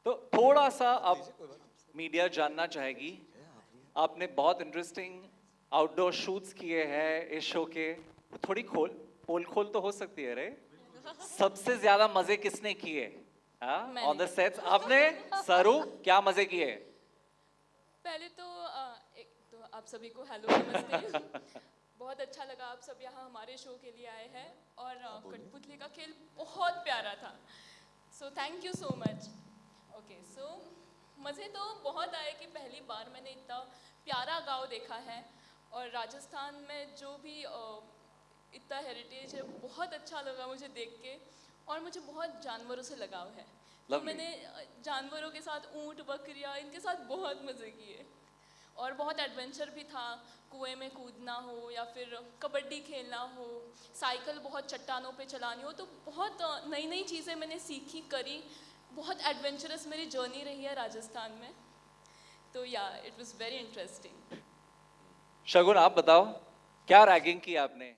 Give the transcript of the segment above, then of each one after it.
तो थोड़ा सा अब मीडिया जानना चाहेगी, आपने बहुत इंटरेस्टिंग आउटडोर शूट्स किए हैं इस शो के, थोड़ी पोल खोल तो हो सकती है रे? सबसे ज्यादा मजे किसने किए ऑन द सेट्स? आपने? सरू, क्या मजे किए? पहले तो एक तो आप सभी को हेलो नमस्ते। बहुत अच्छा लगा आप सब यहाँ हमारे शो के लिए आए हैं और कठपुतली का खेल बहुत प्यारा था, so thank you so much. Okay, so मज़े तो बहुत आए कि पहली बार मैंने इतना प्यारा गांव देखा है और राजस्थान में जो भी इतना हेरिटेज है, बहुत अच्छा लगा मुझे देख के। और मुझे बहुत जानवरों से लगाव है, तो मैंने जानवरों के साथ ऊँट बकरियाँ इनके साथ बहुत मज़े किए और बहुत एडवेंचर भी था। कुएं में कूदना हो या फिर कबड्डी खेलना हो, साइकिल बहुत चट्टानों पे चलानी हो, तो बहुत नई नई चीज़ें मैंने सीखी करी। बहुत एडवेंचरस मेरी जर्नी रही है राजस्थान में, तो या इट वाज वेरी इंटरेस्टिंग। शगुन, आप बताओ क्या रैगिंग की आपने?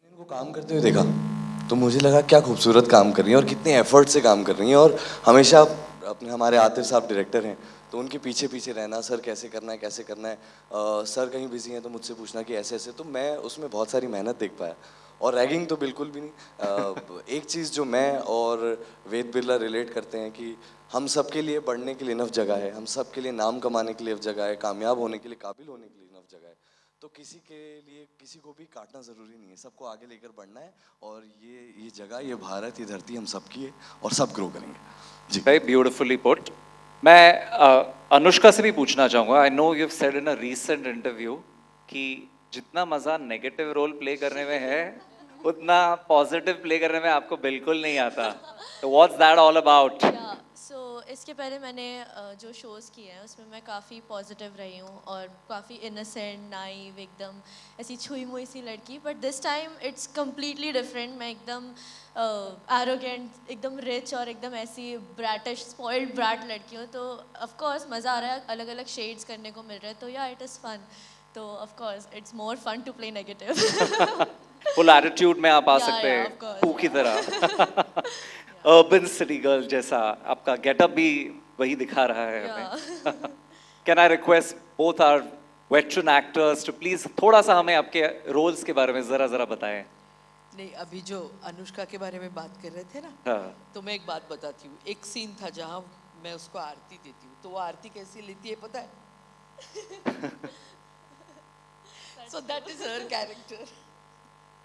इनको काम करते हुए देखा तो मुझे लगा क्या खूबसूरत काम कर रही हैं और कितने एफर्ट से काम कर रही हैं। और हमेशा अपने हमारे आतिफ साहब डायरेक्टर हैं तो उनके पीछे पीछे रहना, सर कैसे करना है कैसे करना है, सर कहीं बिजी हैं तो मुझसे पूछना कि ऐसे ऐसे, तो मैं उसमें बहुत सारी मेहनत देख पाया। और रैगिंग तो बिल्कुल भी नहीं। एक चीज़ जो मैं और वेद बिरला रिलेट करते हैं कि हम सबके लिए बढ़ने के लिए इनफ जगह है, हम सबके लिए नाम कमाने के लिए इनफ जगह है, कामयाब होने के लिए, काबिल होने के लिए इनफ जगह है। तो किसी के लिए किसी को भी काटना ज़रूरी नहीं है, सबको आगे लेकर बढ़ना है। और ये जगह, ये भारत, ये धरती हम सबकी है और सब ग्रो करेंगे जी। Very beautifully put. मैं अनुष्का से भी पूछना चाहूँगा, I know you have said in a recent interview कि जितना मज़ा नेगेटिव रोल प्ले करने में है उतना पॉजिटिव प्ले करने में आपको बिल्कुल नहीं आता, तो व्हाट्स दैट ऑल अबाउट? सो इसके पहले मैंने जो शोज़ किए हैं उसमें मैं काफ़ी पॉजिटिव रही हूँ और काफ़ी इनोसेंट, नाइव, एकदम ऐसी छुई मुई सी लड़की। But this time it's completely different. मैं एकदम एरोगेंट, एकदम रिच और एकदम ऐसी ब्रैटिश, स्पॉइल्ड ब्रैट लड़की हूँ। तो ऑफ कोर्स मज़ा आ रहा है, अलग अलग शेड्स करने को मिल रहा है, तो या इट इज़ फन। तो of course it's more fun to play negative. Full attitude में आप आ सकते हैं, of course, पू की तरह। अर्बन सिटी गर्ल जैसा आपका गेटअप भी वही दिखा रहा है हमें। Can I request both our veteran actors to please थोड़ा सा हमें आपके रोल्स के बारे में जरा बताएं? नहीं, अभी जो अनुष्का के बारे में बात कर रहे थे ना, हाँ। तो मैं एक बात बताती हूँ। एक सीन था जहाँ मैं उसको आरती देती हूँ, तो वो आरती कैसी लेती है पता है? So that is her character.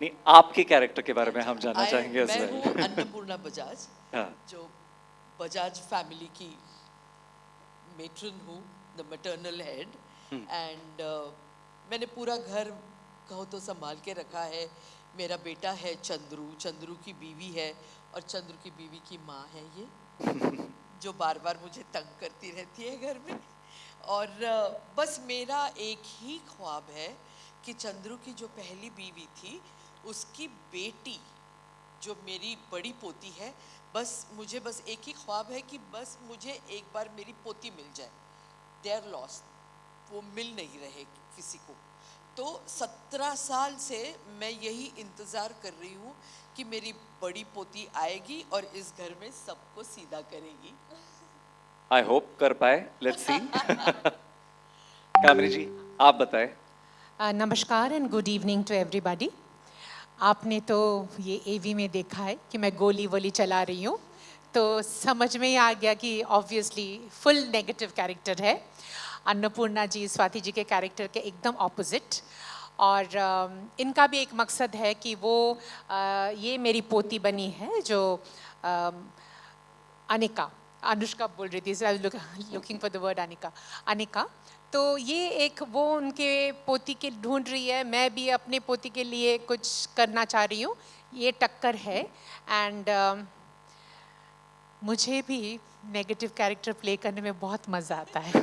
नहीं, आपके कैरेक्टर के बारे में हम जानना चाहेंगे। मैं हूँ अन्नपूर्णा बजाज, जो बजाज फैमिली की मेट्रन हूँ, द मैटरनल हेड। एंड मैंने पूरा घर कहो तो संभाल के रखा है। मेरा बेटा है चंद्रू, चंद्रू की बीवी है और चंद्रू की बीवी की माँ है ये, जो बार बार मुझे तंग करती रहती है घर में। और बस मेरा एक ही ख्वाब है कि चंद्रू की जो पहली बीवी थी उसकी बेटी, जो मेरी बड़ी पोती है, मुझे बस एक ही ख्वाब है कि बस मुझे एक बार मेरी पोती मिल जाए। दे आर लॉस्ट, वो मिल नहीं रहे किसी को। तो 17 साल से मैं यही इंतज़ार कर रही हूँ कि मेरी बड़ी पोती आएगी और इस घर में सबको सीधा करेगी। आई होप कर पाए, लेट्स सी। कामरी जी, आप बताएं। नमस्कार and good evening to everybody. आपने तो ये एवी में देखा है कि मैं गोली वोली चला रही हूँ, तो समझ में ही आ गया कि ऑब्वियसली फुल नेगेटिव कैरेक्टर है। अन्नपूर्णा जी स्वाति जी के कैरेक्टर के एकदम ऑपोजिट। और इनका भी एक मकसद है कि वो ये मेरी पोती बनी है जो अनिका, अनुष्का बोल रही थी, I was looking for the word Anika. तो ये एक वो उनके पोती के ढूंढ रही है, मैं भी अपने पोती के लिए कुछ करना चाह रही हूँ, ये टक्कर है। एंड मुझे भी नेगेटिव कैरेक्टर प्ले करने में बहुत मज़ा आता है।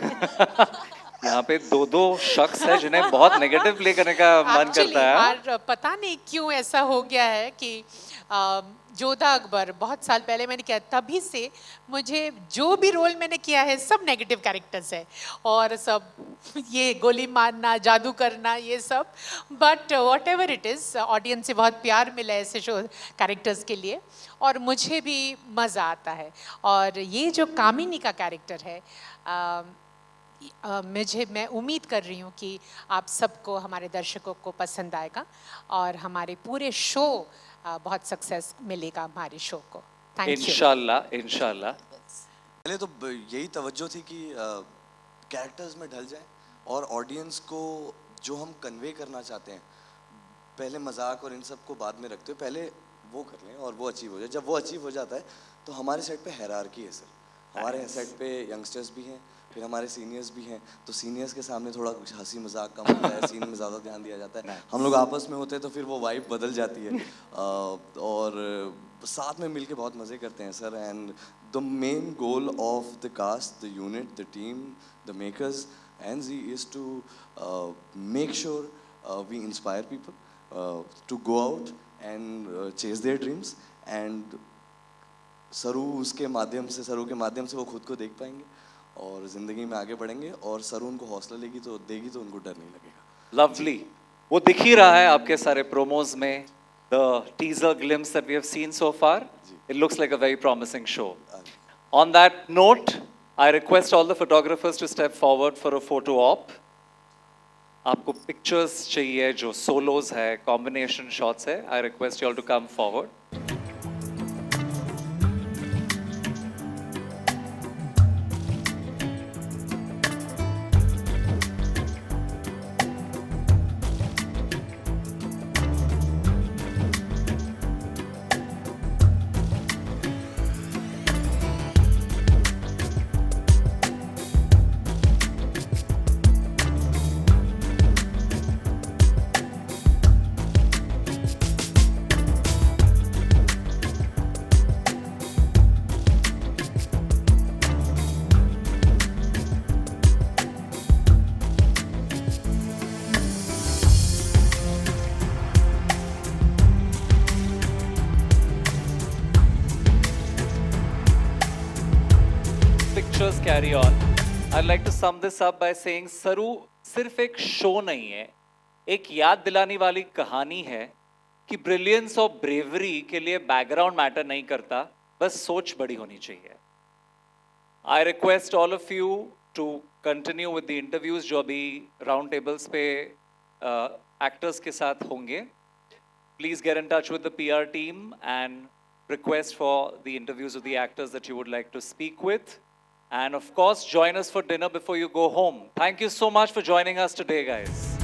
यहाँ पे दो शख्स है जिन्हें बहुत नेगेटिव प्ले करने का मन करता है। और पता नहीं क्यों ऐसा हो गया है कि जोधा अकबर बहुत साल पहले मैंने किया, तभी से मुझे जो भी रोल मैंने किया है सब नेगेटिव कैरेक्टर्स है, और सब ये गोली मारना, जादू करना, ये सब, but what ever it is, audience से बहुत प्यार मिला है ऐसे शो कैरेक्टर्स के लिए, और मुझे भी मज़ा आता है। और ये जो कामिनी का कैरेक्टर है, मैं उम्मीद कर रही हूँ कि आप सबको, हमारे दर्शकों को पसंद आएगा, और हमारे पूरे शो बहुत सक्सेस मिलेगा हमारे शो को। Thank you. इंशाल्लाह, इंशाल्लाह। पहले तो यही तवज्जो थी कि कैरेक्टर्स में ढल जाए और ऑडियंस को जो हम कन्वे करना चाहते हैं, पहले मजाक और इन सब को बाद में रखते हुए पहले वो कर लें और वो अचीव हो जाए। जब वो अचीव हो जाता है तो हमारे सेट पे हायरार्की है सर, हमारे सेट पे यंगस्टर्स भी हैं, फिर हमारे सीनियर्स भी हैं, तो सीनियर्स के सामने थोड़ा कुछ हंसी मजाक कम होता है, सीन में ज़्यादा ध्यान दिया जाता है। हम लोग आपस में होते हैं तो फिर वो वाइब बदल जाती है, और साथ में मिलके बहुत मज़े करते हैं sir. And the main goal of the cast, the unit, the team, the makers and Zee is to make sure we inspire people to go out and chase their dreams, and Saru के माध्यम से वो खुद को देख पाएंगे और ज़िंदगी में आगे बढ़ेंगे, और सरू उनको हौसला देगी तो उनको डर नहीं लगेगा। लवली, वो दिख ही रहा है आपके सारे प्रोमोज में, the teaser glimpse that we have seen so far, it looks like a very promising show. On that note, I request all the photographers to step forward for a photo op. आपको pictures चाहिए जो solos है, combination shots है, I request you all to come forward. Pictures carry on. I'd like to sum this up by saying सरू सिर्फ एक show नहीं है, एक याद दिलाने वाली कहानी है कि ब्रिलियंस और ब्रेवरी के लिए बैकग्राउंड मैटर नहीं करता, बस सोच बड़ी होनी चाहिए। I request all of you to continue with the interviews जो अभी राउंड टेबल्स पे एक्टर्स के साथ होंगे। Please get in touch with the PR team and request for the interviews of the actors that you would like to speak with. And of course, join us for dinner before you go home. Thank you so much for joining us today, guys.